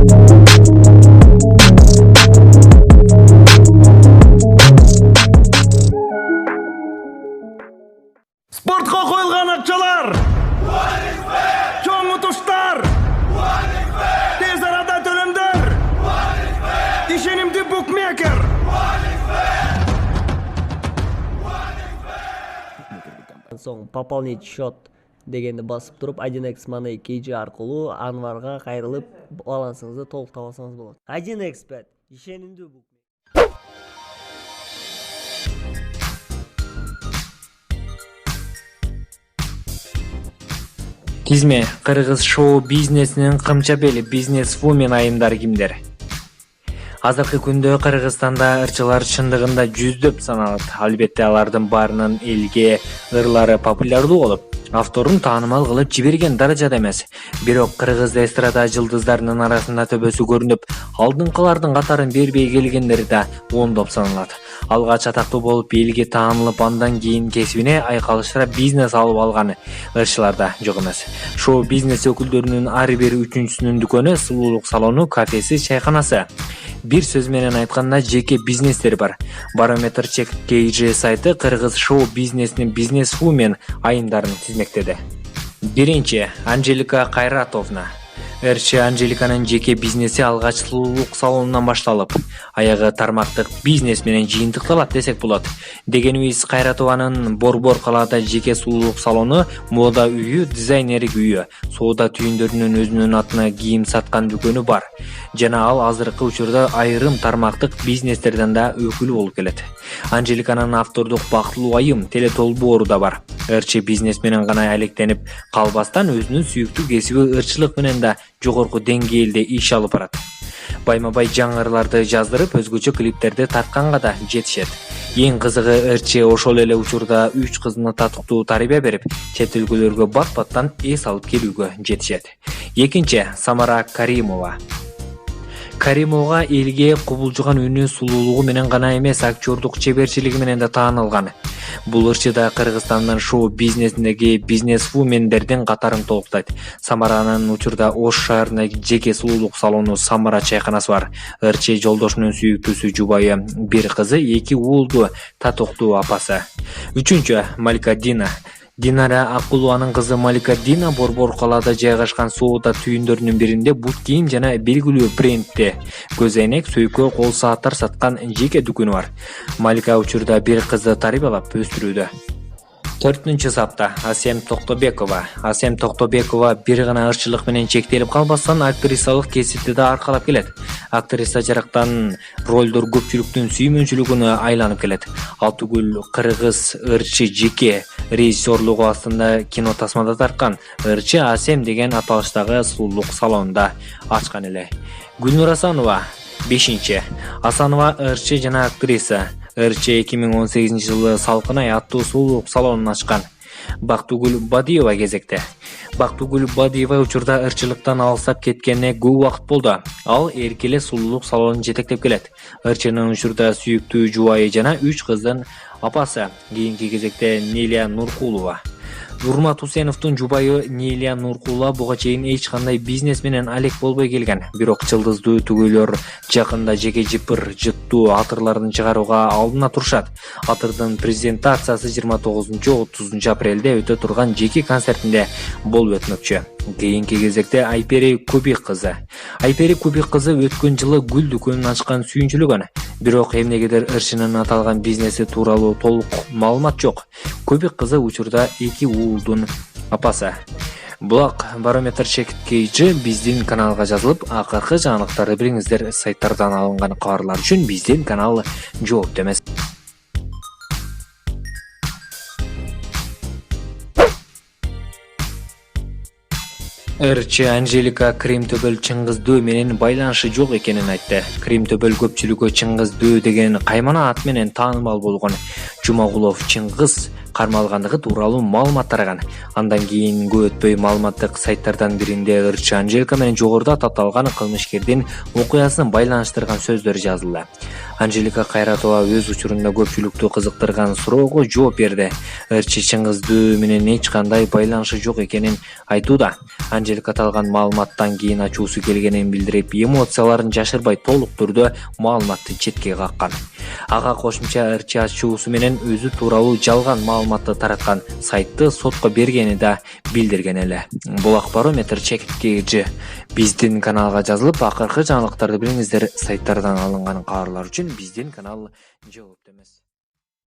Спортқа қойылған ақшалар, чоң ұтыштар, тез арада төлемдер, ишенимді букмекер. Соң пополнить счет дегенді басып тұрып 1x Money KG арқылы Анварға қайрылып балансыңызды толық табасаңыз болады. 1x Bet ишенимді букмекер. Тизме кыргыз шоу бизнесинин кымча бели бизнес-вумен айымдары кимдер? Азыркы күндө Кыргызстанда ырчылар чындыгында жүздөп саналат. Албетте алардын баарынын элге ырлары популярдуу болуп, авторун таанымал кылып жиберген даражада эмес. Бирок кыргыз эстрада жылдыздарынын арасында төбөсү көрүнүп, алдыңкылардын катарын бербей келгендери да ондоп саналат. Алгач атактуу болуп, элге таанылып, андан кийин кесибине айкалыштыра бизнес алып алган ырчылар да жок эмес. Шоу бизнес өкүлдөрүнүн ар бир үчүнчүсүнүн дүкөнү, сулуулук салону, кафеси, чайканасы. Бир сөз менен айтканда жеке бизнестер бар. Барометр чек KG сайты кыргыз шоу бизнесинин бизнес-вумен айымдарын тизмектеди. Биринчи, Анжелика Кайратовна. Эрчи Анжеликанын жеке бизнеси алгач сулуулук салонунан башталып, аягы тармактык бизнес менен жыйынтыкталат десек болот. Дегенибиз, Кайратованын Борбор калаада жеке сулуулук салону, мода үйү, дизайнерлик үйү, соода түйүндөрүнүн өзүнүн атына кийим саткан дүкөнү бар. Жана ал азыркы учурда айрым тармактык бизнестерден да өкүлү болуп келет. Анжеликанын автордук Бактылуу айым телетолбоору да бар. Ырчы бизнес менен гана алектенип калбастан өзүнүн сүйүктүү кесиби ырчылык менен да жогорку деңгээлде иш алып барат. Байма-бай жаңырыларды жаздырып, өзгөчө клиптерди тартканга да жетишет. Эң кызыгы, ырчы ошол эле учурда 3 кызына татыктуу тарбия берип, чет өлкөлөргө бат-баттан эс алып келүүгө жетишет. Экинчи, Самара Каримова. Каримова элге кубулжуган үнү, сулуулугу менен гана эмес, актёрдук чеберчилиги менен да таанылган. Бул ырчы да Кыргызстандын шоу бизнесиндеги бизнес-вумендердин катарын толуктайт. Самаранын учурда Ош шаарында жеке сулуулук салону Самара чайканасы бар. Ырчы жолдошунун сүйүктүүсү, жубайы, бир кызы, 2 уулду татыктуу апасы. Үчүнчү, Малика Дина. Динара Акулованын кызы Малика Дина Борбор калаада жайгашкан соода түйүндөрүнүн биринде бут кийим жана белгилүү брендте көз айнек, сөйкө, кол сааттар саткан жеке дүкөнү бар. Малика учурда бир кызды тарбиялап өстүрүүдө. 4-чү сапта Асем Токтобекова. Асем Токтобекова бир гана ырчылык менен чектелип калбастан актрисалык кесипти да аркалап келет. Актриса жарыктан ролдор көпчүлүктүн сүймөнчүлүгүнө айланып келет. Ал түгүл кыргыз ырчы жеке режиссерлугу астында кино тасмада тарткан ырчы Асем деген аталыштагы сулуулук салонунда ачкан эле. Гүлнур Асанова 5-чи. Асанова ырчы жана актриса. Ырчы 2018-жылы Салкын ай аттуу сулуулук салонун ачкан. Бактыгүл Бадиева кезекте. Бактыгүл Бадиева учурда ырчылыктан алыстап кеткенине көп убакыт болду. Ал эркеле сулуулук салонун жетектеп келет. Ырчынын учурда сүйүктүү жубайы жана 3 кыздын апасы. Кийинки кезекте Нелия Нуркулова. Урмат Усеновдун жубайы Нелия Нуркулова буга чейин эч кандай бизнес менен алек болбой келген. Бирок жылдыздуу түгөйлөр жакында жеке жыпыр жыттуу атырларын чыгарууга алдына турушат. Атырдын презентациясы 29-30 апрелде өтө турган жеке концертинде болуп өтмөкчү. Кийинки кезекте Айпери Кубик кызы. Айпери Кубик кызы өткөн жылы гүл дүкөнүн ачкан сүйүнчүлүгүн. Бирок эмнегедир ырчынын аталган бизнеси тууралуу толук маалымат жок. Кубик кызы учурда 2 уулдун апасы. Булак Барометр чек KG биздин каналга жазылып, акыркы жаңылыктарды билиңиздер. Сайттардан алынган кабарлар үчүн биздин канал жоопту эмес. Ырчы Анжелика Кримтөбөл Чыңгыз-Дөө менен байланышы жок экенин айтты. Кримтөбөл көпчүлүккө Чыңгыз-Дөө деген каймана ат менен таанымал болгон Жумагулов Чыңгыз кармалгандыгы тууралуу маалымат тараган. Андан кийин көп өтпөй маалыматтык сайттардан биринде ырчы Анжелика менен жогоруда аталган кылмышкердин окуясын байланыштырган сөздөр жазылды. Анжелика Кайратова өз учурунда көпчүлүктү кызыктырган суроого жооп берди. Ырчы чыңгыздуу менен эч кандай байланышы жок экенин айтууда. Анжелика аталган маалыматтан кийин ачуусу келгенин билдирип, эмоцияларын жашырбай толук түрдө маалыматты четке каккан. Ага кошумча ырчы ачуусу менен өзү тууралуу жалган маалыматты тараткан сайтты сотко бергени да билдирген эле. Бул Акбарометр чекиткечи. Биздин каналга жазылып, акыркы жаңылыктарды билиңиздер. Сайттардан алынган кабарлар үчүн биздин канал жоопту эмес.